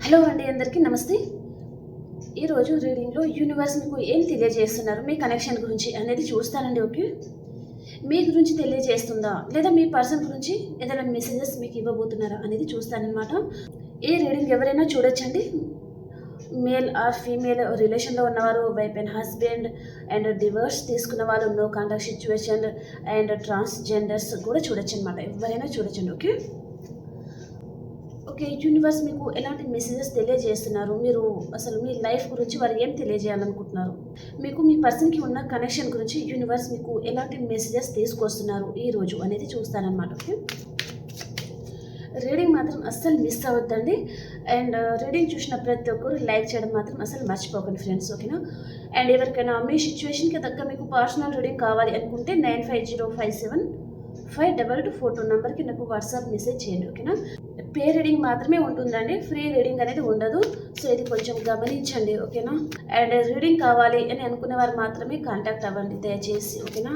Hello అండి, అందరికీ నమస్తే. ఈరోజు రీడింగ్లో యూనివర్స్ మీకు ఏం తెలియజేస్తున్నారు మీ కనెక్షన్ గురించి అనేది చూస్తానండి. ఓకే, మీ గురించి తెలియజేస్తుందా లేదా మీ పర్సన్ గురించి ఏదైనా మెసేజెస్ మీకు ఇవ్వబోతున్నారా అనేది చూస్తానన్నమాట. ఈ రీడింగ్ ఎవరైనా చూడొచ్చండి. మేల్ ఆర్ ఫీమేల్ రిలేషన్లో ఉన్నవారు, wife and husband, and divorce తీసుకున్న వాళ్ళు, no contact situation, and transgenders కూడా చూడొచ్చు అనమాట. ఎవరైనా చూడొచ్చండి. ఓకే, యూనివర్స్ మీకు ఎలాంటి మెసేజెస్ తెలియజేస్తున్నారు, మీరు అసలు మీ లైఫ్ గురించి వారు ఏం తెలియజేయాలనుకుంటున్నారు, మీకు మీ పర్సన్కి ఉన్న కనెక్షన్ గురించి యూనివర్స్ మీకు ఎలాంటి మెసేజెస్ తీసుకొస్తున్నారు ఈరోజు అనేది చూస్తానన్నమాట. ఓకే, రీడింగ్ మాత్రం అస్సలు మిస్ అవ్వద్దండి. అండ్ రీడింగ్ చూసిన ప్రతి ఒక్కరు లైక్ చేయడం మాత్రం అసలు మర్చిపోకండి ఫ్రెండ్స్. ఓకేనా? అండ్ ఎవరికైనా మీ సిచ్యువేషన్కి తగ్గ మీకు పర్సనల్ రీడింగ్ కావాలి అనుకుంటే 9505752242 నెంబర్కి నాకు వాట్సాప్ మెసేజ్ చేయండి. ఓకేనా? పే రీడింగ్ మాత్రమే ఉంటుందండి, ఫ్రీ రీడింగ్ అనేది ఉండదు. సో ఇది కొంచెం గమనించండి. ఓకేనా? అండ్ రీడింగ్ కావాలి అని అనుకునే వారు మాత్రమే కాంటాక్ట్ అవ్వండి దయచేసి. ఓకేనా?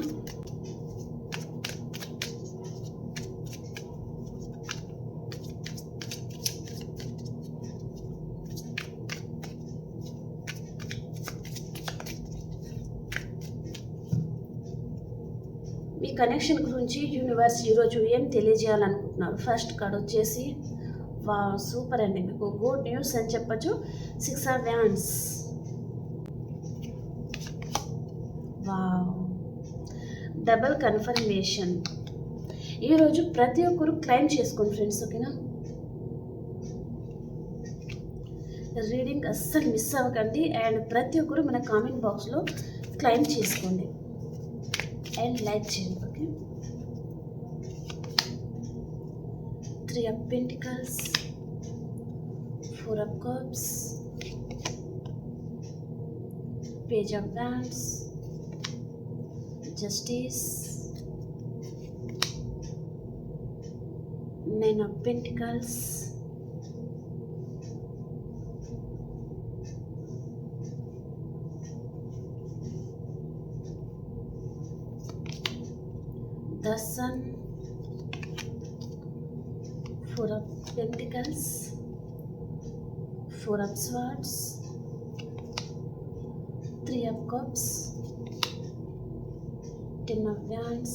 మీ కనెక్షన్ గురించి యూనివర్స్ ఈరోజు ఏం తెలియజేయాలనుకుంటున్నారు. ఫస్ట్ కార్డ్ వచ్చేసి వా సూపర్ అండి, మీకు గుడ్ న్యూస్ అని చెప్పచ్చు. 6 of Wands. వా డబల్ కన్ఫర్మేషన్. ఈరోజు ప్రతి ఒక్కరు క్లైమ్ చేసుకోండి ఫ్రెండ్స్. ఓకేనా? రీడింగ్ అస్సలు మిస్ అవ్వకండి. అండ్ ప్రతి ఒక్కరు మన కామెంట్ బాక్స్లో క్లైమ్ చేసుకోండి అండ్ లైక్ చేయండి. Okay, 3 of Pentacles, 4 of Cups, Page of Wands, Justice, 9 of Pentacles, the Sun, 4 of Pentacles, 4 of Swords, 3 of Cups, 10 of Wands,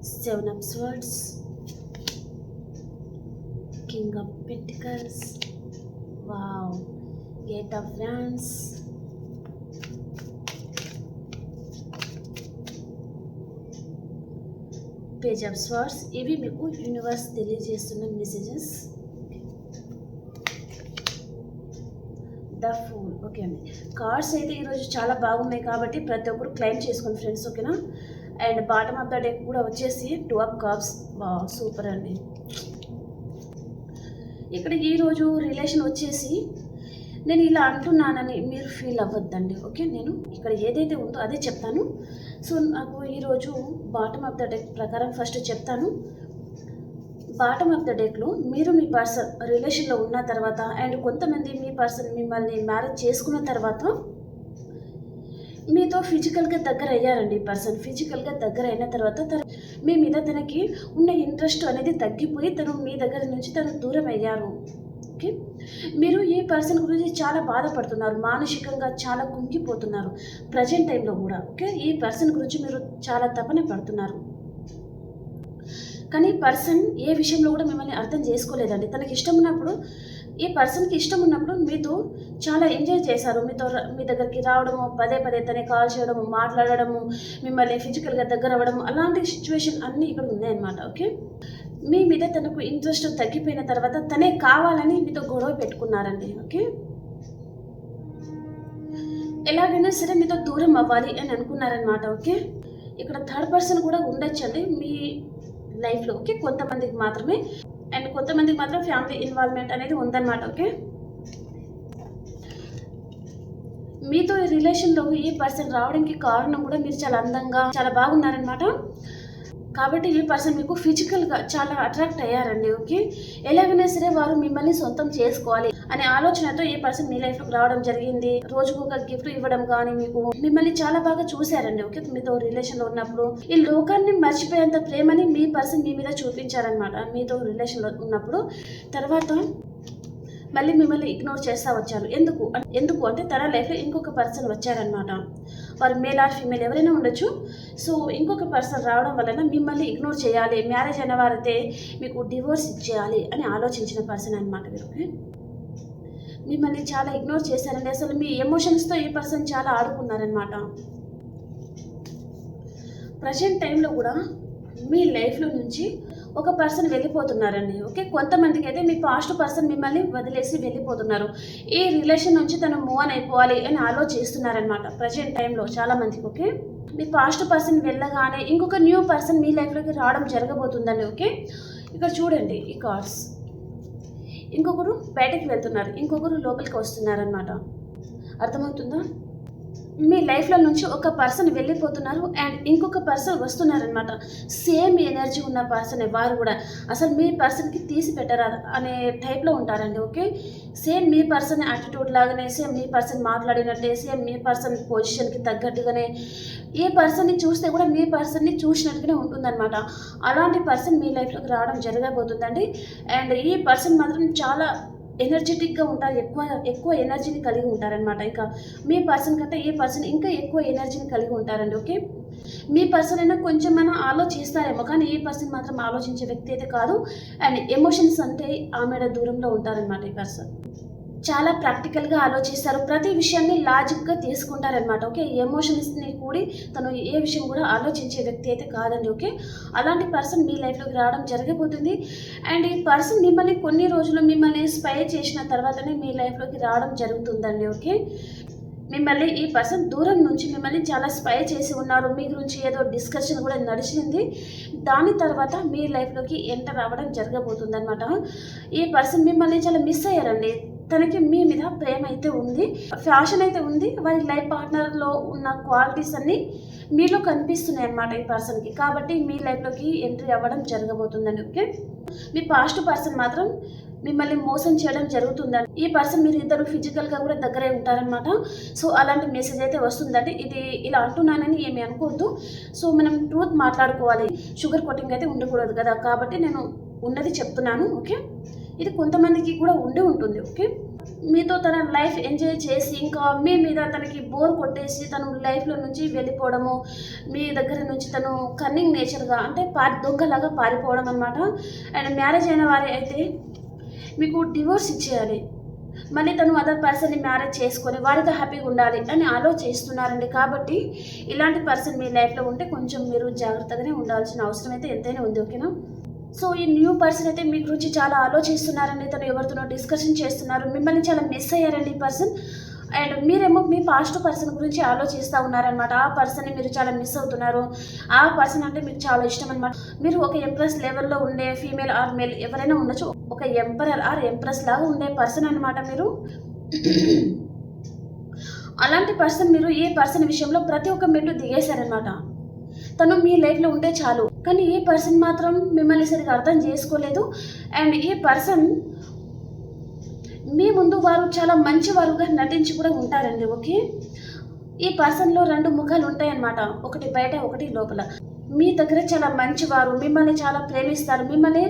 7 of Swords, King of Pentacles, wow, 8 of Wands, page of swords. ఇవి మీకు universe తెలియజేస్తున్న messages. The fool. Okay అండి, cards అయితే ఈరోజు చాలా బాగున్నాయి కాబట్టి ప్రతి ఒక్కరు క్లైమ్ చేసుకోండి ఫ్రెండ్స్. ఓకేనా? And bottom of the deck కూడా వచ్చేసి 2 of Cups. సూపర్ అండి. ఇక్కడ ఈరోజు రిలేషన్ వచ్చేసి నేను ఇలా అంటున్నానని మీరు ఫీల్ అవ్వద్దండి. ఓకే, నేను ఇక్కడ ఏదైతే ఉందో అదే చెప్తాను. సో నాకు ఈరోజు బాటమ్ ఆఫ్ ద డెక్ ప్రకారం ఫస్ట్ చెప్తాను. బాటమ్ ఆఫ్ ద డెక్లో మీరు మీ పర్సన్ రిలేషన్లో ఉన్న తర్వాత, అండ్ కొంతమంది మీ పర్సన్ మిమ్మల్ని మ్యారేజ్ చేసుకున్న తర్వాత మీతో ఫిజికల్గా దగ్గర అయ్యారండి. పర్సన్ ఫిజికల్గా దగ్గర అయిన తర్వాత మీ మీద తనకి ఉన్న ఇంట్రెస్ట్ అనేది తగ్గిపోయి తను మీ దగ్గర నుంచి తను దూరం అయ్యారు. ఓకే, మీరు ఈ పర్సన్ గురించి చాలా బాధపడుతున్నారు, మానసికంగా చాలా కుంగిపోతున్నారు ప్రజెంట్ టైంలో కూడా. ఓకే, ఈ పర్సన్ గురించి మీరు చాలా తపన పడుతున్నారు, కానీ పర్సన్ ఏ విషయంలో కూడా మిమ్మల్ని అర్థం చేసుకోలేదండి. తనకి ఇష్టం ఉన్నప్పుడు, ఈ పర్సన్కి ఇష్టం ఉన్నప్పుడు మీతో చాలా ఎంజాయ్ చేశారు. మీ దగ్గరికి రావడము, పదే పదే తనే కాల్ చేయడము, మాట్లాడడము, మిమ్మల్ని ఫిజికల్గా దగ్గర అవ్వడము, అలాంటి సిచ్యువేషన్ అన్నీ ఇక్కడ ఉన్నాయన్నమాట. ఓకే, మీ మీద తనకు ఇంట్రెస్ట్ తగ్గిపోయిన తర్వాత తనే కావాలని మీతో గొడవ పెట్టుకున్నారండి. ఓకే, ఎలాగైనా సరే మీతో దూరం అవ్వాలి అని అనుకున్నారనమాట. ఓకే, ఇక్కడ థర్డ్ పర్సన్ కూడా ఉండొచ్చండి మీ లైఫ్లో. ఓకే, కొంతమందికి మాత్రమే, అండ్ కొంతమందికి మాత్రం ఫ్యామిలీ ఇన్వాల్వ్మెంట్ అనేది ఉందన్నమాట. ఓకే, మీతో ఈ రిలేషన్లో ఈ పర్సన్ రావడానికి కారణం కూడా మీరు చాలా అందంగా చాలా బాగున్నారనమాట. కాబట్టి ఈ పర్సన్ మీకు ఫిజికల్గా చాలా అట్రాక్ట్ అయ్యారండి. ఓకే, ఎలాగైనా సరే వారు మిమ్మల్ని సొంతం చేసుకోవాలి అనే ఆలోచనతో ఈ పర్సన్ మీ లైఫ్లోకి రావడం జరిగింది. రోజుకు ఒక గిఫ్ట్ ఇవ్వడం కానీ మీకు మిమ్మల్ని చాలా బాగా చూశారండి. ఓకే, మీతో రిలేషన్లో ఉన్నప్పుడు ఈ లోకాన్ని మర్చిపోయేంత ప్రేమని మీ పర్సన్ మీ మీద చూపించారనమాట మీతో రిలేషన్లో ఉన్నప్పుడు. తర్వాత మళ్ళీ మిమ్మల్ని ఇగ్నోర్ చేస్తూ వచ్చారు. ఎందుకు అంటే తన లైఫ్లో ఇంకొక పర్సన్ వచ్చారనమాట. వారు మేల్ ఆర్ ఫీమేల్ ఎవరైనా ఉండొచ్చు. సో ఇంకొక పర్సన్ రావడం వలన మిమ్మల్ని ఇగ్నోర్ చేయాలి, మ్యారేజ్ అయిన వారైతే మీకు డివోర్స్ ఇచ్చేయాలి అని ఆలోచించిన పర్సన్ అనమాట మీరు. మిమ్మల్ని చాలా ఇగ్నోర్ చేశారండి. అసలు మీ ఎమోషన్స్తో ఈ పర్సన్ చాలా ఆడుకున్నారనమాట. ప్రజెంట్ టైంలో కూడా మీ లైఫ్లో నుంచి ఒక పర్సన్ వెళ్ళిపోతున్నారండి. ఓకే, కొంతమందికి అయితే మీ పాస్ట్ పర్సన్ మిమ్మల్ని వదిలేసి వెళ్ళిపోతున్నారు. ఈ రిలేషన్ నుంచి తను మూవ్ ఆన్ అయిపోవాలి అని ఆలోచిస్తున్నారనమాట ప్రజెంట్ టైంలో చాలామందికి. ఓకే, మీ పాస్ట్ పర్సన్ వెళ్ళగానే ఇంకొక న్యూ పర్సన్ మీ లైఫ్లోకి రావడం జరగబోతుందండి. ఓకే, ఇక్కడ చూడండి ఈ కార్డ్స్. ఇంకొకరు బయటకు వెళ్తున్నారు, ఇంకొకరు లోపలికి వస్తున్నారనమాట. అర్థమవుతుందా? మీ లైఫ్లో నుంచి ఒక పర్సన్ వెళ్ళిపోతున్నారు అండ్ ఇంకొక పర్సన్ వస్తున్నారనమాట. సేమ్ ఎనర్జీ ఉన్న పర్సనే వారు కూడా. అసలు మీ పర్సన్కి తీసి పెట్టరా అనే టైప్లో ఉంటారండి. ఓకే, సేమ్ మీ పర్సన్ యాటిట్యూడ్ లాగానే, సేమ్ మీ పర్సన్ మాట్లాడినట్టే, సేమ్ మీ పర్సన్ పొజిషన్కి తగ్గట్టుగానే ఏ పర్సన్ని చూస్తే కూడా మీ పర్సన్ని చూసినట్టుగానే ఉంటుందన్నమాట. అలాంటి పర్సన్ మీ లైఫ్లోకి రావడం జరగబోతుందండి. అండ్ ఈ పర్సన్ మాత్రం చాలా ఎనర్జెటిక్గా ఉంటారు, ఎక్కువ ఎనర్జీని కలిగి ఉంటారనమాట. ఇంకా మీ పర్సన్ కంటే ఈ పర్సన్ ఇంకా ఎక్కువ ఎనర్జీని కలిగి ఉంటారండి. ఓకే, మీ పర్సన్ అయినా కొంచెమైనా ఆలోచిస్తారేమో, కానీ ఈ పర్సన్ మాత్రం ఆలోచించే వ్యక్తి అయితే కాదు. అండ్ ఎమోషన్స్ అంటే ఆమెడ దూరంలో ఉంటారనమాట. ఈ పర్సన్ చాలా ప్రాక్టికల్గా ఆలోచిస్తారు, ప్రతి విషయాన్ని లాజిక్గా తీసుకుంటారనమాట. ఓకే, ఎమోషన్స్ని కూడి తను ఏ విషయం కూడా ఆలోచించే వ్యక్తి అయితే కాదండి. ఓకే, అలాంటి పర్సన్ మీ లైఫ్లోకి రావడం జరగబోతుంది. అండ్ ఈ పర్సన్ మిమ్మల్ని కొన్ని రోజులు మిమ్మల్ని స్పై చేసిన తర్వాతనే మీ లైఫ్లోకి రావడం జరుగుతుందండి. ఓకే, మిమ్మల్ని ఈ పర్సన్ దూరం నుంచి మిమ్మల్ని చాలా స్పై చేసి ఉన్నారు, మీ గురించి ఏదో డిస్కషన్ కూడా నడిచింది. దాని తర్వాత మీ లైఫ్లోకి ఎంటర్ అవ్వడం జరగబోతుంది అనమాట. ఈ పర్సన్ మిమ్మల్ని చాలా మిస్ అయ్యారండి. తనకి మీ మీద ప్రేమ అయితే ఉంది, ఫ్యాషన్ అయితే ఉంది, వారి లైఫ్ పార్ట్నర్లో ఉన్న క్వాలిటీస్ అన్నీ మీలో కనిపిస్తున్నాయి అన్నమాట ఈ పర్సన్కి. కాబట్టి మీ లైఫ్లోకి ఎంట్రీ అవ్వడం జరగబోతుందండి. ఓకే, మీ పాస్ట్ పర్సన్ మాత్రం మిమ్మల్ని మోసం చేయడం జరుగుతుందండి. ఈ పర్సన్ మీరు ఇద్దరు ఫిజికల్గా కూడా దగ్గరే ఉంటారనమాట. సో అలాంటి మెసేజ్ అయితే వస్తుందండి. ఇది ఇలా అంటున్నానని ఏమి అనుకోవద్దు. సో మనం ట్రూత్ మాట్లాడుకోవాలి, షుగర్ కోటింగ్ అయితే ఉండకూడదు కదా, కాబట్టి నేను ఉన్నది చెప్తున్నాను. ఓకే, ఇది కొంతమందికి కూడా ఉంటుంది. ఓకే, మీతో తన లైఫ్ ఎంజాయ్ చేసి ఇంకా మీ మీద తనకి బోర్ కొట్టేసి తను లైఫ్లో నుంచి వెళ్ళిపోవడము, మీ దగ్గర నుంచి తను కన్నింగ్ నేచర్గా అంటే దొంగలాగా పారిపోవడం అనమాట. అండ్ మ్యారేజ్ అయిన వారి అయితే మీకు డివోర్స్ ఇచ్చేయాలి, మళ్ళీ తను అదర్ పర్సన్ని మ్యారేజ్ చేసుకొని వారితో హ్యాపీగా ఉండాలి అని ఆలోచిస్తున్నారండి. కాబట్టి ఇలాంటి పర్సన్ మీ లైఫ్లో ఉంటే కొంచెం మీరు జాగ్రత్తగానే ఉండాల్సిన అవసరం అయితే ఎంతైనా ఉంది. ఓకేనా? సో ఈ న్యూ పర్సన్ అయితే మీ గురించి చాలా ఆలోచిస్తున్నారండి, తను ఎవరితోనో డిస్కషన్ చేస్తున్నారు, మిమ్మల్ని చాలా మిస్ అయ్యారండి ఈ పర్సన్. అండ్ మీరేమో మీ పాస్ట్ పర్సన్ గురించి ఆలోచిస్తూ ఉన్నారనమాట. ఆ పర్సన్ని మీరు చాలా మిస్ అవుతున్నారు, ఆ పర్సన్ అంటే మీకు చాలా ఇష్టం అనమాట. మీరు ఒక ఎంప్రెస్ లెవెల్లో ఉండే ఫీమేల్ ఆర్ మేల్ ఎవరైనా ఉండొచ్చు, ఒక ఎంపరర్ ఆర్ ఎంప్రెస్ లాగా ఉండే పర్సన్ అనమాట మీరు. అలాంటి పర్సన్ మీరు ఈ పర్సన్ విషయంలో ప్రతి ఒక్క మెట్టు దిగేశారనమాట. తను మీ లైఫ్లో ఉంటే చాలు, కానీ ఈ పర్సన్ మాత్రం మిమ్మల్ని సరిగా అర్థం చేసుకోలేదు. అండ్ ఈ పర్సన్ మీ ముందు వారు చాలా మంచివారుగా నటించి కూడా ఉంటారండి. ఓకే, ఈ పర్సన్లో రెండు ముఖాలు ఉంటాయన్నమాట, ఒకటి బయట ఒకటి లోపల. మీ దగ్గర చాలా మంచివారు, మిమ్మల్ని చాలా ప్రేమిస్తారు, మిమ్మల్ని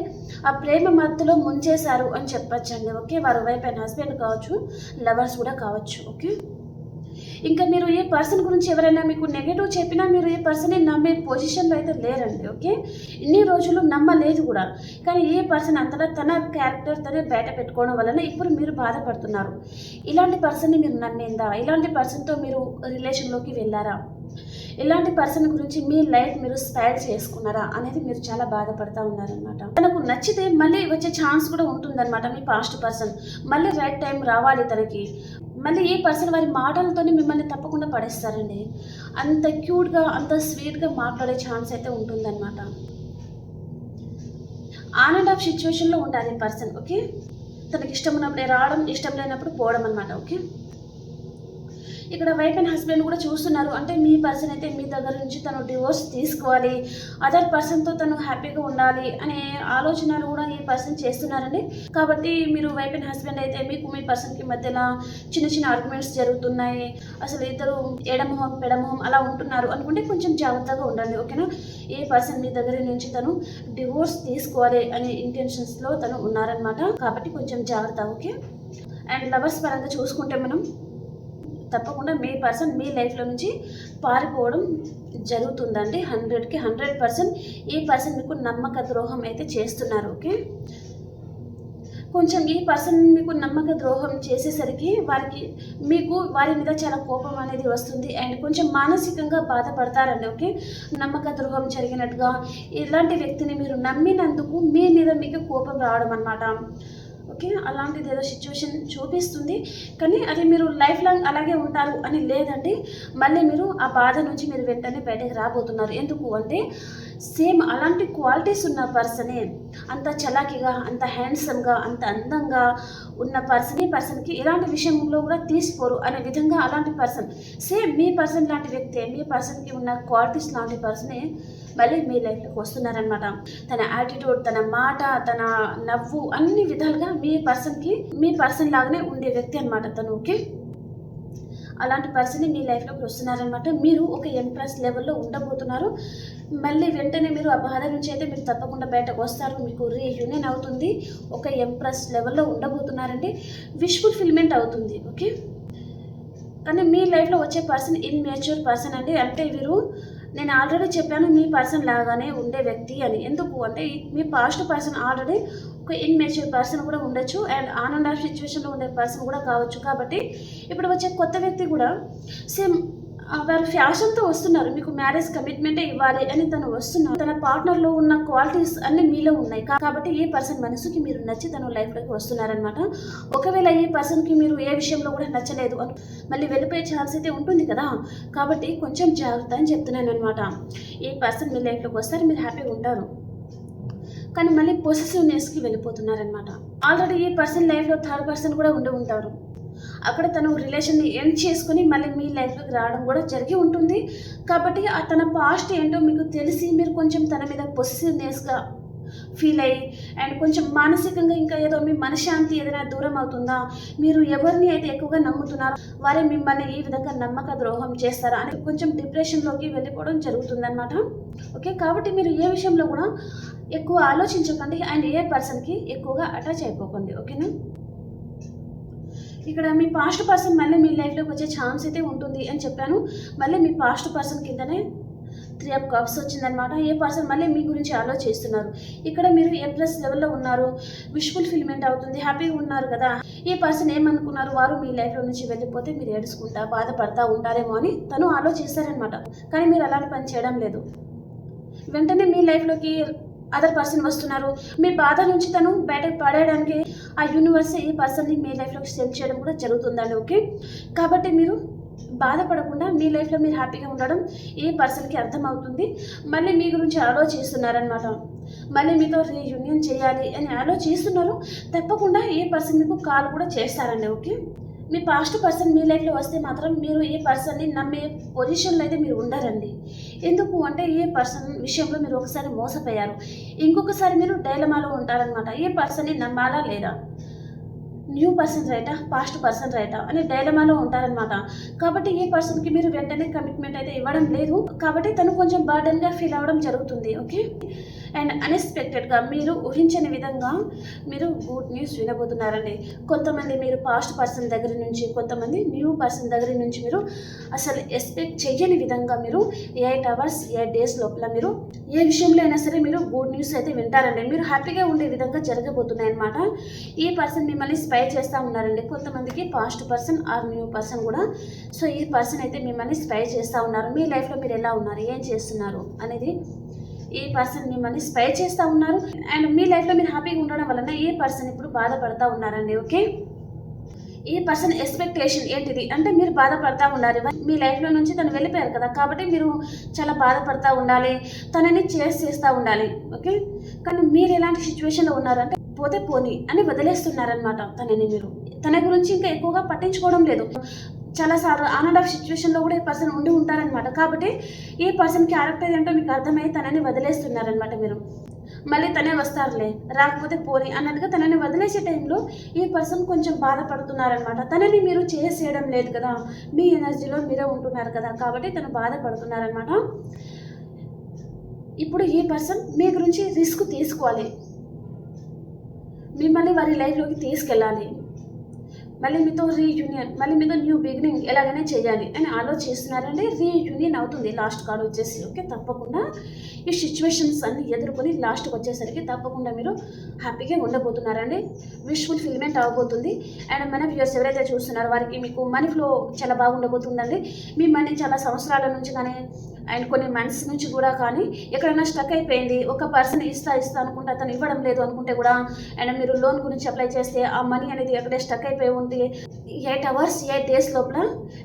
ఆ ప్రేమ మధ్యలో ముంచేశారు అని చెప్పచ్చండి. ఓకే, వారు వైఫ్ అండ్ హస్బెండ్ కావచ్చు, లవర్స్ కూడా కావచ్చు. ఓకే, ఇంకా మీరు ఈ పర్సన్ గురించి ఎవరైనా మీకు నెగటివ్ చెప్పినా మీరు ఈ పర్సన్ని నమ్మే పొజిషన్లో అయితే లేరండి. ఓకే, ఇన్ని రోజులు నమ్మలేదు కూడా, కానీ ఈ పర్సన్ అంతటా తన క్యారెక్టర్ తనే బయట పెట్టుకోవడం వలన ఇప్పుడు మీరు బాధపడుతున్నారు. ఇలాంటి పర్సన్ని మీరు నమ్మిందా? ఇలాంటి పర్సన్తో మీరు రిలేషన్లోకి వెళ్ళారా? ఇలాంటి పర్సన్ గురించి మీ లైఫ్ మీరు స్పైల్ చేసుకున్నారా అనేది మీరు చాలా బాధపడుతూ ఉన్నారనమాట. తనకు నచ్చితే మళ్ళీ వచ్చే ఛాన్స్ కూడా ఉంటుందన్నమాట. మీ పాస్ట్ పర్సన్ మళ్ళీ రైట్ టైం రావాలి తనకి. మళ్ళీ ఈ పర్సన్ వారి మాటలతోనే మిమ్మల్ని తప్పకుండా పడేస్తారండి. అంత క్యూట్గా అంత స్వీట్గా మాట్లాడే ఛాన్స్ అయితే ఉంటుందన్నమాట. ఆన్ అండ్ ఆఫ్ సిచ్యువేషన్లో ఉండాలి ఈ పర్సన్. ఓకే, తనకి ఇష్టం ఉన్నప్పుడే రావడం, ఇష్టం లేనప్పుడు పోవడం అనమాట. ఓకే, ఇక్కడ వైఫ్ అండ్ హస్బెండ్ కూడా చూస్తున్నారు. అంటే మీ పర్సన్ అయితే మీ దగ్గర నుంచి తను డివోర్స్ తీసుకోవాలి, అదర్ పర్సన్తో తను హ్యాపీగా ఉండాలి అనే ఆలోచనలు కూడా ఈ పర్సన్ చేస్తున్నారండి. కాబట్టి మీరు వైఫ్ అండ్ హస్బెండ్ అయితే మీకు మీ పర్సన్కి మధ్యలో చిన్న చిన్న ఆర్గ్యుమెంట్స్ జరుగుతున్నాయి, అసలు ఇద్దరు ఎడమొహం పెడమొహం అలా ఉంటున్నారు అనుకుంటే కొంచెం జాగ్రత్తగా ఉండండి. ఓకేనా? ఏ పర్సన్ మీ దగ్గర నుంచి తను డివోర్స్ తీసుకోవాలి అనే ఇంటెన్షన్స్లో తను ఉన్నారనమాట. కాబట్టి కొంచెం జాగ్రత్త. ఓకే? అండ్ లవర్స్ పరంగా చూసుకుంటే మనం తప్పకుండా మీ పర్సన్ మీ లైఫ్లో నుంచి పారిపోవడం జరుగుతుందండి. 100కి 100% ఈ పర్సన్ మీకు నమ్మక ద్రోహం అయితే చేస్తున్నారు. ఓకే? కొంచెం ఈ పర్సన్ మీకు నమ్మక ద్రోహం చేసేసరికి వారి మీద చాలా కోపం అనేది వస్తుంది అండ్ కొంచెం మానసికంగా బాధపడతారండి. ఓకే? నమ్మక ద్రోహం జరిగినట్టుగా ఇలాంటి వ్యక్తిని మీరు నమ్మినందుకు మీ మీద మీకు కోపం రావడం అన్నమాట. ఓకే? అలాంటిది ఏదో సిచ్యువేషన్ చూపిస్తుంది, కానీ అది మీరు లైఫ్ లాంగ్ అలాగే ఉంటారు అని లేదండి. మళ్ళీ మీరు ఆ బాధ నుంచి మీరు వెంటనే బయటకు రాబోతున్నారు. ఎందుకు అంటే సేమ్ అలాంటి క్వాలిటీస్ ఉన్న పర్సనే, అంత చలాకీగా, అంత హ్యాండ్సమ్గా, అంత అందంగా ఉన్న పర్సన్కి ఇలాంటి విషయంలో కూడా తీసిపోరు అనే విధంగా అలాంటి పర్సన్, సేమ్ మీ పర్సన్ లాంటి వ్యక్తే, మీ పర్సన్కి ఉన్న క్వాలిటీస్ లాంటి పర్సనే మళ్ళీ మీ లైఫ్లోకి వస్తున్నారనమాట. తన యాటిట్యూడ్, తన మాట, తన నవ్వు అన్ని విధాలుగా మీ పర్సన్ లాగానే ఉండే వ్యక్తి అనమాట తను. ఓకే? అలాంటి పర్సన్ మీ లైఫ్లోకి వస్తున్నారనమాట. మీరు ఒక ఎంప్రెస్ లెవెల్లో ఉండబోతున్నారు. మళ్ళీ వెంటనే మీరు ఆ బాధ నుంచి అయితే మీరు తప్పకుండా బయటకు వస్తారు. మీకు రీయూనియన్ అవుతుంది. ఒక ఎంప్రెస్ లెవెల్లో ఉండబోతున్నారండి. విష్ ఫుల్ఫిల్మెంట్ అవుతుంది. ఓకే? కానీ మీ లైఫ్లో వచ్చే పర్సన్ ఇన్మెచ్యూర్ పర్సన్ అండి. అంటే నేను ఆల్రెడీ చెప్పాను మీ పర్సన్ లాగానే ఉండే వ్యక్తి అని. ఎందుకు అంటే మీ పాస్ట్ పర్సన్ ఆల్రెడీ ఒక ఇన్మెచ్యూర్ పర్సన్ కూడా ఉండొచ్చు అండ్ ఆన్ అండ్ ఆఫ్ సిచ్యువేషన్లో ఉండే పర్సన్ కూడా కావచ్చు. కాబట్టి ఇప్పుడు వచ్చే కొత్త వ్యక్తి కూడా సేమ్ వారు ఫ్యాషన్తో వస్తున్నారు. మీకు మ్యారేజ్ కమిట్మెంటే ఇవ్వాలి అని తను వస్తున్నారు. తన పార్ట్నర్లో ఉన్న క్వాలిటీస్ అన్నీ మీలో ఉన్నాయి. కాబట్టి ఈ పర్సన్ మనసుకి మీరు నచ్చి తను లైఫ్లోకి వస్తున్నారనమాట. ఒకవేళ ఈ పర్సన్కి మీరు ఏ విషయంలో కూడా నచ్చలేదు మళ్ళీ వెళ్ళిపోయే ఛాన్స్ అయితే ఉంటుంది కదా. కాబట్టి కొంచెం జాగ్రత్త అని చెప్తున్నాను అనమాట. ఈ పర్సన్ మీ లైఫ్లోకి వస్తారు, మీరు హ్యాపీగా ఉంటారు, కానీ మళ్ళీ పొసెసివ్నెస్కి వెళ్ళిపోతున్నారనమాట. ఆల్రెడీ ఈ పర్సన్ లైఫ్లో థర్డ్ పర్సన్ కూడా ఉండి ఉంటారు. అక్కడ తను రిలేషన్ని ఎండ్ చేసుకుని మళ్ళీ మీ లైఫ్లోకి రావడం కూడా జరిగి ఉంటుంది. కాబట్టి తన పాస్ట్ ఏంటో మీకు తెలిసి మీరు కొంచెం తన మీద పొసెసివ్నెస్గా ఫీల్ అయ్యి అండ్ కొంచెం మానసికంగా ఇంకా ఏదో మీ మనశ్శాంతి ఏదైనా దూరం అవుతుందా, మీరు ఎవరిని అయితే ఎక్కువగా నమ్ముతున్నారో వారే మిమ్మల్ని ఈ విధంగా నమ్మక ద్రోహం చేస్తారా అని కొంచెం డిప్రెషన్లోకి వెళ్ళిపోవడం జరుగుతుందన్నమాట. ఓకే? కాబట్టి మీరు ఏ విషయంలో కూడా ఎక్కువ ఆలోచించకండి అండ్ ఏ పర్సన్కి ఎక్కువగా అటాచ్ అయిపోకండి. ఓకేనా? ఇక్కడ మీ పాస్ట్ పర్సన్ మళ్ళీ మీ లైఫ్లోకి వచ్చే ఛాన్స్ అయితే ఉంటుంది అని చెప్పాను. మళ్ళీ మీ పాస్ట్ పర్సన్ కిందనే 3 of Cups వచ్చిందనమాట. ఏ పర్సన్ మళ్ళీ మీ గురించి ఆలోచిస్తున్నారు. ఇక్కడ మీరు ఎంప్రెస్ లెవెల్లో ఉన్నారు, విష్ ఫుల్ఫిల్మెంట్ అవుతుంది, హ్యాపీగా ఉన్నారు కదా. ఈ పర్సన్ ఏమనుకున్నారు, వారు మీ లైఫ్లో నుంచి వెళ్ళిపోతే మీరు ఏడుచుకుంటా బాధపడతా ఉంటారేమో అని తను ఆలోచిస్తారనమాట. కానీ మీరు అలాంటి పని చేయడం లేదు. వెంటనే మీ లైఫ్లోకి అదర్ పర్సన్ వస్తున్నారు. మీ బాధ నుంచి తను బయటకు పడేయడానికి ఆ యూనివర్స్ ఈ పర్సన్ని మీ లైఫ్లోకి సెండ్ చేయడం కూడా జరుగుతుందండి. ఓకే? కాబట్టి మీరు బాధపడకుండా మీ లైఫ్లో మీరు హ్యాపీగా ఉండడం ఈ పర్సన్కి అర్థమవుతుంది. మళ్ళీ మీ గురించి ఆలోచిస్తున్నారనమాట. మళ్ళీ మీతో రీయూనియన్ చేయాలి అని ఆలోచిస్తున్నారు. తప్పకుండా ఈ పర్సన్ మీకు కాల్ కూడా చేస్తారండి. ఓకే? మీ పాస్ట్ పర్సన్ మీ లైఫ్లో వస్తే మాత్రం మీరు ఈ పర్సన్ని నమ్మే పొజిషన్లో అయితే మీరు ఉండరండి. ఎందుకు అంటే ఈ పర్సన్ విషయంలో మీరు ఒకసారి మోసపోయారు, ఇంకొకసారి మీరు డైలమాలో ఉంటారనమాట. ఈ పర్సన్ని నమ్మాలా లేదా, న్యూ పర్సన్ రైటా, పాస్ట్ పర్సన్ రైటా అని డైలమాలో ఉంటారనమాట. కాబట్టి ఈ పర్సన్కి మీరు వెంటనే కమిట్మెంట్ అయితే ఇవ్వడం లేదు. కాబట్టి తను కొంచెం బర్డన్గా ఫీల్ అవ్వడం జరుగుతుంది. ఓకే? అండ్ అన్ఎక్స్పెక్టెడ్గా మీరు ఊహించని విధంగా మీరు గుడ్ న్యూస్ వినబోతున్నారండి. కొంతమంది మీరు పాస్ట్ పర్సన్ దగ్గర నుంచి, కొంతమంది న్యూ పర్సన్ దగ్గర నుంచి మీరు అసలు ఎక్స్పెక్ట్ చేయని విధంగా మీరు 8 hours 8 days లోపల మీరు ఏ విషయంలో అయినా సరే మీరు గుడ్ న్యూస్ అయితే వింటారండి. మీరు హ్యాపీగా ఉండే విధంగా జరగబోతున్నాయి అనమాట. ఈ పర్సన్ మిమ్మల్ని స్పై చేస్తూ ఉన్నారండి. కొంతమందికి past person are new person కూడా. సో ఈ పర్సన్ అయితే మిమ్మల్ని స్పై చేస్తూ ఉన్నారు. మీ లైఫ్లో మీరు ఎలా ఉన్నారు, ఏం చేస్తున్నారు అనేది ఈ పర్సన్ మిమ్మల్ని స్పై చేస్తూ ఉన్నారు. అండ్ మీ లైఫ్లో మీరు హ్యాపీగా ఉండడం వలన ఈ పర్సన్ ఇప్పుడు బాధపడతా ఉన్నారండి. ఓకే? ఈ పర్సన్ ఎక్స్పెక్టేషన్ ఏంటిది అంటే మీరు బాధపడతా ఉండాలి. మీ లైఫ్లో నుంచి తను వెళ్ళిపోయారు కదా, కాబట్టి మీరు చాలా బాధపడతా ఉండాలి, తనని చేస్తూ ఉండాలి. ఓకే? కానీ మీరు ఎలాంటి సిచ్యువేషన్లో ఉన్నారంటే పోతే పోనీ అని వదిలేస్తున్నారనమాట. తనని మీరు తన గురించి ఇంకా ఎక్కువగా పట్టించుకోవడం లేదు. చాలాసార్లు ఆన్ అండ్ ఆఫ్ సిచ్యువేషన్లో కూడా ఈ పర్సన్ ఉండి ఉంటారనమాట. కాబట్టి ఈ పర్సన్ క్యారెక్టర్ ఏంటో మీకు అర్థమై తనని వదిలేస్తున్నారనమాట మీరు. మళ్ళీ తనే వస్తారులే, రాకపోతే పోని అన్నట్టుగా తనని వదిలేసే టైంలో ఈ పర్సన్ కొంచెం బాధపడుతున్నారనమాట. తనని మీరు చేసేయడం లేదు కదా, మీ ఎనర్జీలో మీరే ఉంటున్నారు కదా, కాబట్టి తను బాధపడుతున్నారనమాట. ఇప్పుడు ఈ పర్సన్ మీ గురించి రిస్క్ తీసుకోవాలి, మిమ్మల్ని వారి లైఫ్లోకి తీసుకెళ్ళాలి, మళ్ళీ మీతో రీయూనియన్, మళ్ళీ మీతో న్యూ బిగినింగ్ ఎలాగైనా చేయాలి అని ఆలోచిస్తున్నారంటే రీయూనియన్ అవుతుంది. లాస్ట్ కార్డ్ వచ్చేసి ఓకే, తప్పకుండా ఈ సిచ్యువేషన్స్ అన్ని ఎదుర్కొని లాస్ట్కి వచ్చేసరికి తప్పకుండా మీరు హ్యాపీగా ఉండబోతున్నారండి. విష్ ఫుల్ఫిల్మెంట్ అవ్వబోతుంది. అండ్ మన వ్యూవర్స్ ఎవరైతే చూస్తున్నారో వారికి మీకు మనీ ఫ్లో చాలా బాగుండబోతుందండి. మీ మనీ చాలా సంవత్సరాల నుంచి కానీ అండ్ కొన్ని మంత్స్ నుంచి కూడా కానీ ఎక్కడైనా స్టక్ అయిపోయింది, ఒక పర్సన్ ఇస్తా అనుకుంటే అతను ఇవ్వడం లేదు అనుకుంటే కూడా, అండ్ మీరు లోన్ గురించి అప్లై చేస్తే ఆ మనీ అనేది ఎక్కడే స్టక్ అయిపోయి ఉంటే 8 hours 8 days లోపల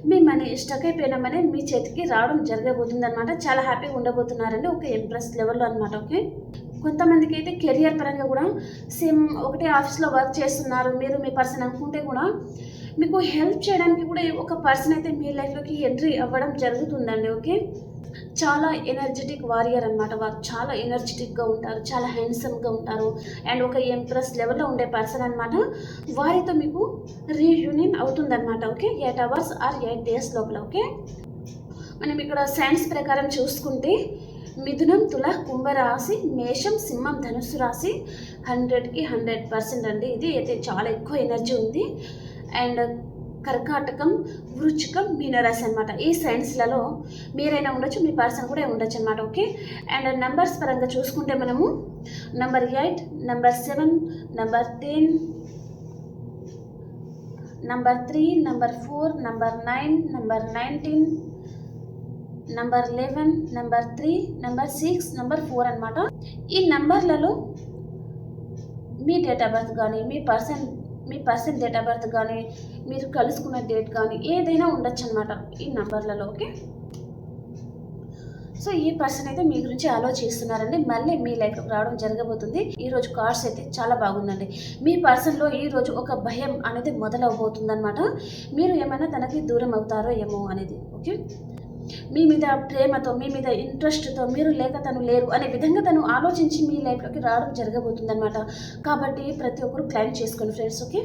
మీ మనీ స్టక్ అయిపోయిన మనీ మీ చేతికి రావడం జరగబోతుంది అనమాట. చాలా హ్యాపీగా ఉండబోతున్నారండి, ఒక ఇంప్రెస్ లెవెల్లో అనమాట. ఓకే, కొంతమందికి అయితే కెరియర్ పరంగా కూడా సేమ్ ఒకటే ఆఫీస్లో వర్క్ చేస్తున్నారు మీరు మీ పర్సన్ అనుకుంటే కూడా మీకు హెల్ప్ చేయడానికి కూడా ఒక పర్సన్ అయితే మీ లైఫ్లోకి ఎంట్రీ అవ్వడం జరుగుతుందండి. ఓకే, చాలా ఎనర్జెటిక్ వారియర్ అనమాట. వారు చాలా ఎనర్జెటిక్గా ఉంటారు, చాలా హ్యాండ్సమ్గా ఉంటారు, అండ్ ఒక ఇంప్రెస్ లెవెల్లో ఉండే పర్సన్ అనమాట. వారితో మీకు రీయూనియన్ అవుతుందన్నమాట. ఓకే, 8 hours or 8 days లోపల. ఓకే, మనం ఇక్కడ సైన్స్ ప్రకారం చూసుకుంటే మిథునం, తుల, కుంభరాశి, మేషం, సింహం, ధనుస్సు రాశి 100కి 100% అండి. ఇది అయితే చాలా ఎక్కువ ఎనర్జీ ఉంది. అండ్ కర్కాటకం, వృచ్చికం, మీనరాశి అనమాట. ఈ సైన్స్లలో మీరైనా ఉండొచ్చు, మీ పర్సన్ కూడా ఉండొచ్చు అనమాట. ఓకే, అండ్ నెంబర్స్ పరంగా చూసుకుంటే మనము number 8, number 7, number 10, number 3, number 4, number 9, number 19, number 11, number 3, number 6, number 4 అనమాట. ఈ నెంబర్లలో మీ డేట్ ఆఫ్ బర్త్ కానీ మీ పర్సన్ డేట్ ఆఫ్ బర్త్ కానీ మీరు కలుసుకున్న డేట్ కానీ ఏదైనా ఉండొచ్చు అనమాట ఈ నెంబర్లలో. ఓకే, సో ఈ పర్సన్ అయితే మీ గురించి ఆలోచిస్తున్నారండి, మళ్ళీ మీ లైఫ్లోకి రావడం జరగబోతుంది. ఈరోజు కార్డ్స్ అయితే చాలా బాగుందండి. మీ పర్సన్లో ఈరోజు ఒక భయం అనేది మొదలవబోతుంది అనమాట. మీరు ఏమైనా తనకి దూరం అవుతారో ఏమో అనేది. ఓకే, మీ మీద ప్రేమతో, మీ మీద ఇంట్రెస్ట్తో మీరు లేక తను లేరు అనే విధంగా తను ఆలోచించి మీ లైఫ్లోకి రావడం జరగబోతుంది అనమాట. కాబట్టి ప్రతి ఒక్కరు క్లైమ్ చేసుకోండి ఫ్రెండ్స్. ఓకే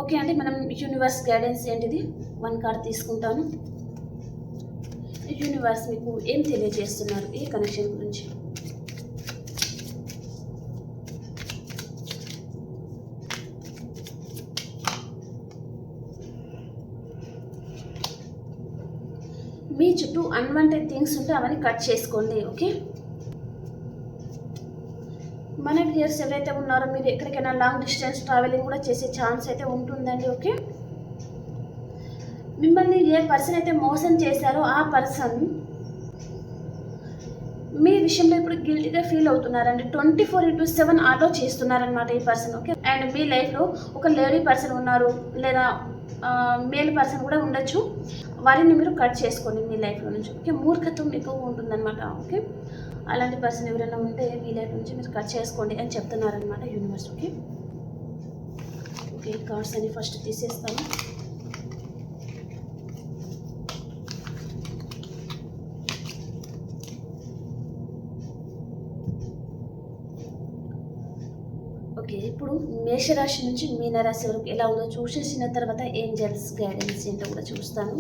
ఓకే అండి, మనం యూనివర్స్ గైడెన్స్ ఏంటిది 1 కార్డ్ తీసుకుంటాను. యూనివర్స్ మీకు ఏం తెలియజేస్తున్నారు ఈ కనెక్షన్ గురించి? మీ చుట్టూ అన్వాంటెడ్ థింగ్స్ ఉంటే అవన్నీ కట్ చేసుకోండి. ఓకే, మన వ్యూయర్స్ ఎవరైతే ఉన్నారో మీరు ఎక్కడికైనా లాంగ్ డిస్టెన్స్ ట్రావెలింగ్ కూడా చేసే ఛాన్స్ అయితే ఉంటుందండి. ఓకే, మిమ్మల్ని ఏ పర్సన్ అయితే మోసం చేశారో ఆ పర్సన్ మీ విషయంలో ఇప్పుడు గిల్టీగా ఫీల్ అవుతున్నారండి. 24/7 ఆలోచిస్తున్నారనమాట ఈ పర్సన్. ఓకే, అండ్ మీ లైఫ్లో ఒక లేడీ పర్సన్ ఉన్నారు, లేదా మేల్ పర్సన్ కూడా ఉండొచ్చు. వారిని మీరు కట్ చేసుకోండి మీ లైఫ్లో నుంచి. ఓకే, మూర్ఖత్వం ఎక్కువ ఉంటుందన్నమాట. ఓకే, అలాంటి పర్సన్ ఎవరైనా ఉంటే మీ లైఫ్ నుంచి మీరు కట్ చేసుకోండి అని చెప్తున్నారనమాట యూనివర్స్. ఓకే ఓకే, కార్డ్స్ అని ఫస్ట్ తీసేస్తాను. ఓకే, ఇప్పుడు మేషరాశి నుంచి మీనరాశి వరకు ఎలా ఉందో చూసేసిన తర్వాత ఏంజల్స్ గైడెన్స్ ఏంటో కూడా చూస్తాను.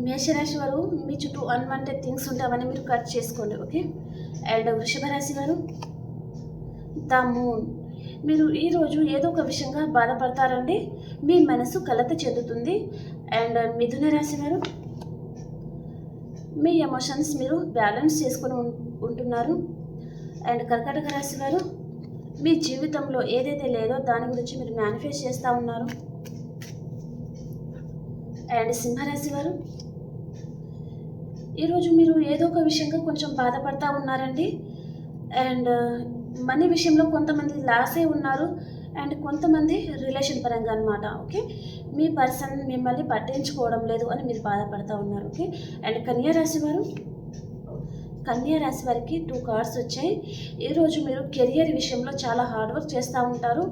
మేషరాశి వారు మీ చుట్టూ అన్వాంటెడ్ థింగ్స్ ఉంటే అవన్నీ మీరు కట్ చేసుకోండి. ఓకే, అండ్ వృషభ రాశి వారు ద మూన్, మీరు ఈరోజు ఏదో ఒక విషయంగా బాధపడతారండి, మీ మనసు కలత చెందుతుంది. అండ్ మిథున రాశి వారు మీ ఎమోషన్స్ మీరు బ్యాలెన్స్ చేసుకొని ఉంటున్నారు. అండ్ కర్కాటక రాశి వారు మీ జీవితంలో ఏదైతే లేదో దాని గురించి మీరు మేనిఫెస్ట్ చేస్తూ ఉన్నారు. అండ్ సింహరాశి వారు ఈరోజు మీరు ఏదో ఒక విషయంగా కొంచెం బాధపడతా ఉన్నారండి. అండ్ మనీ విషయంలో కొంతమంది లాస్ అయి ఉన్నారు, అండ్ కొంతమంది రిలేషన్ పరంగా అనమాట. ఓకే, మీ పర్సన్ మిమ్మల్ని పట్టించుకోవడం లేదు అని మీరు బాధపడుతూ ఉన్నారు. ఓకే, అండ్ కన్యా రాశి వారికి 2 కార్డ్స్ వచ్చాయి. ఈరోజు మీరు కెరియర్ విషయంలో చాలా హార్డ్ వర్క్ చేస్తూ ఉంటారు.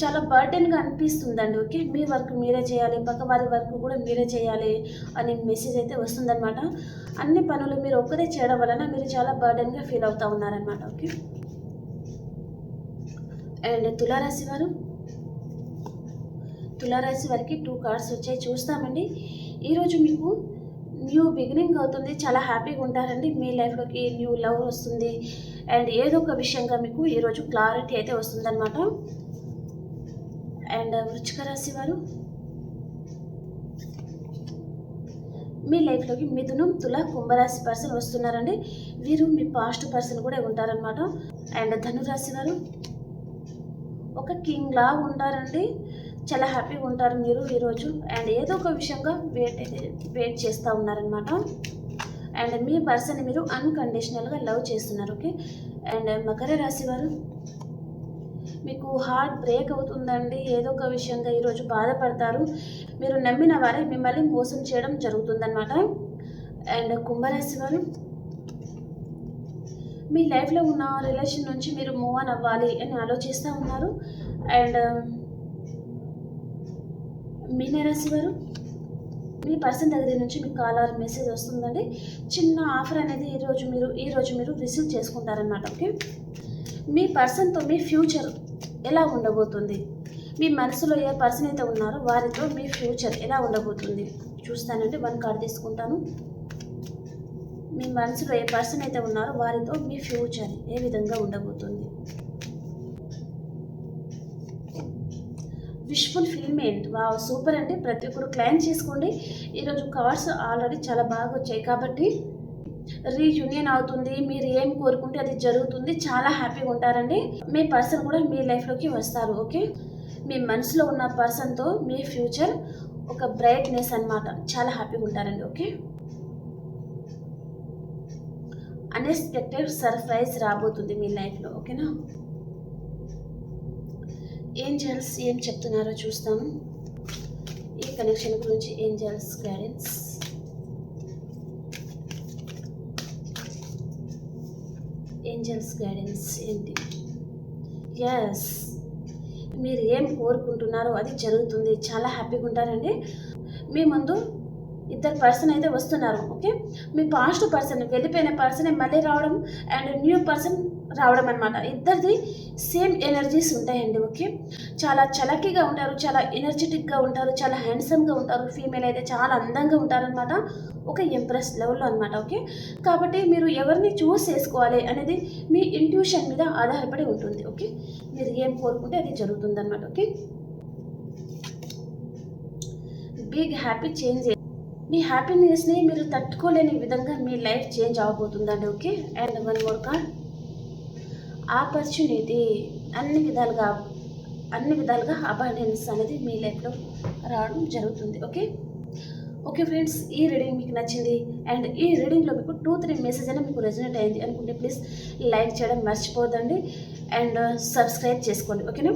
చాలా బర్డెన్గా అనిపిస్తుందండి. ఓకే, మీ వర్క్ మీరే చేయాలి, పక్కవారి వర్క్ కూడా మీరే చేయాలి అనే మెసేజ్ అయితే వస్తుందన్నమాట. అన్ని పనులు మీరు ఒక్కరే చేయడం వలన మీరు చాలా బర్డెన్గా ఫీల్ అవుతూ ఉన్నారనమాట. ఓకే, అండ్ తులారాశి వారికి 2 కార్డ్స్ వచ్చాయి, చూస్తామండి. ఈరోజు మీకు న్యూ బిగినింగ్ అవుతుంది, చాలా హ్యాపీగా ఉంటారండి. మీ లైఫ్లోకి న్యూ లవ్ వస్తుంది అండ్ ఏదో ఒక విషయంగా మీకు ఈరోజు క్లారిటీ అయితే వస్తుందన్నమాట. అండ్ వృశ్చిక రాశి వారు, మీ లైఫ్లోకి మిథునం, తుల, కుంభరాశి పర్సన్ వస్తున్నారండి. వీరు మీ పాస్ట్ పర్సన్ కూడా ఉంటారనమాట. అండ్ ధనురాశి వారు, ఒక కింగ్ లా ఉంటారండి, చాలా హ్యాపీగా ఉంటారు మీరు ఈరోజు. అండ్ ఏదో ఒక విషయంగా వెయిట్ చేస్తూ ఉన్నారనమాట. అండ్ మీ పర్సన్ మీరు అన్కండిషనల్గా లవ్ చేస్తున్నారు. ఓకే, అండ్ మకర రాశి వారు, మీకు హార్ట్ బ్రేక్ అవుతుందండి, ఏదో ఒక విషయంగా ఈరోజు బాధపడతారు. మీరు నమ్మిన వారే మిమ్మల్ని మోసం చేయడం జరుగుతుందన్నమాట. అండ్ కుంభరాశి వారు, మీ లైఫ్లో ఉన్న రిలేషన్ నుంచి మీరు మూవ్ ఆన్ అవ్వాలి అని ఆలోచిస్తూ ఉన్నారు. అండ్ మీనరాశి వారు, మీ పర్సన్ దగ్గర నుంచి మీకు కాల్ ఆర్ మెసేజ్ వస్తుందండి. చిన్న ఆఫర్ అనేది ఈరోజు మీరు రిసీవ్ చేసుకుంటారనమాట. ఓకే, మీ పర్సన్తో మీ ఫ్యూచర్ ఎలా ఉండబోతుంది, మీ మనసులో ఏ పర్సన్ అయితే ఉన్నారో వారితో మీ ఫ్యూచర్ ఎలా ఉండబోతుంది చూస్తానండి. 1 కార్డ్ తీసుకుంటాను. మీ మనసులో ఏ పర్సన్ అయితే ఉన్నారో వారితో మీ ఫ్యూచర్ ఏ విధంగా ఉండబోతుంది. Wish fulfilment. వావ్, సూపర్ అండి. ప్రతి ఒక్కరు క్లైమ్ చేసుకోండి. ఈరోజు కార్డ్స్ ఆల్రెడీ చాలా బాగా వచ్చాయి కాబట్టి రీయూనియన్ అవుతుంది. మీరు ఏం కోరుకుంటే అది జరుగుతుంది. చాలా హ్యాపీగా ఉంటారండి. మీ పర్సన్ కూడా మీ లైఫ్లోకి వస్తారు. ఓకే, మీ మనసులో ఉన్న పర్సన్తో మీ ఫ్యూచర్ ఒక బ్రైట్నెస్ అన్నమాట. చాలా హ్యాపీగా ఉంటారండి. ఓకే, అన్ఎక్స్పెక్టెడ్ సర్ప్రైజ్ రాబోతుంది మీ లైఫ్లో. ఓకేనా, ఏంజల్స్ ఏం చెప్తున్నారో చూస్తాను. ఈ కనెక్షన్ గురించి ఏంజల్స్ గైడెన్స్. ఏంజల్స్ గైడెన్స్ ఏంటి? ఎస్, మీరు ఏం కోరుకుంటున్నారో అది జరుగుతుంది. చాలా హ్యాపీగా ఉంటారండి. మీ ముందు 2 పర్సన్ అయితే వస్తున్నారు. ఓకే, మీ పాస్ట్ పర్సన్, వెళ్ళిపోయిన పర్సన్ మళ్ళీ రావడం అండ్ న్యూ పర్సన్ రావడం అనమాట. ఇద్దరిది సేమ్ ఎనర్జీస్ ఉంటాయండి. ఓకే, చాలా చలకీగా ఉంటారు, చాలా ఎనర్జెటిక్గా ఉంటారు, చాలా హ్యాండ్సమ్గా ఉంటారు. ఫీమేల్ అయితే చాలా అందంగా ఉంటారనమాట, ఒక ఇంప్రెస్ లెవెల్లో అనమాట. ఓకే, కాబట్టి మీరు ఎవరిని చూస్ చేసుకోవాలి అనేది మీ ఇంట్యూషన్ మీద ఆధారపడి ఉంటుంది. ఓకే, మీరు ఏం కోరుకుంటే అది జరుగుతుంది అనమాట. Okay, big happy change. మీ హ్యాపీనెస్ని మీరు తట్టుకోలేని విధంగా మీ లైఫ్ చేంజ్ అవ్వబోతుందండి. Okay, and 1 more card. Opportunity. అన్ని విధాలుగా అబాండెన్స్ అనేది మీ లైఫ్లో రావడం జరుగుతుంది. ఓకే ఫ్రెండ్స్, ఈ రీడింగ్ మీకు నచ్చింది అండ్ ఈ రీడింగ్లో మీకు 2-3 మెసేజ్ అయినా మీకు రెజనేట్ అయింది అనుకుంటే ప్లీజ్ లైక్ చేయడం మర్చిపోదండి అండ్ సబ్స్క్రైబ్ చేసుకోండి. ఓకేనా,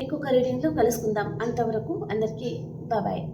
ఇంకొక రీడింగ్లో కలుసుకుందాం. అంతవరకు అందరికీ బాయ్.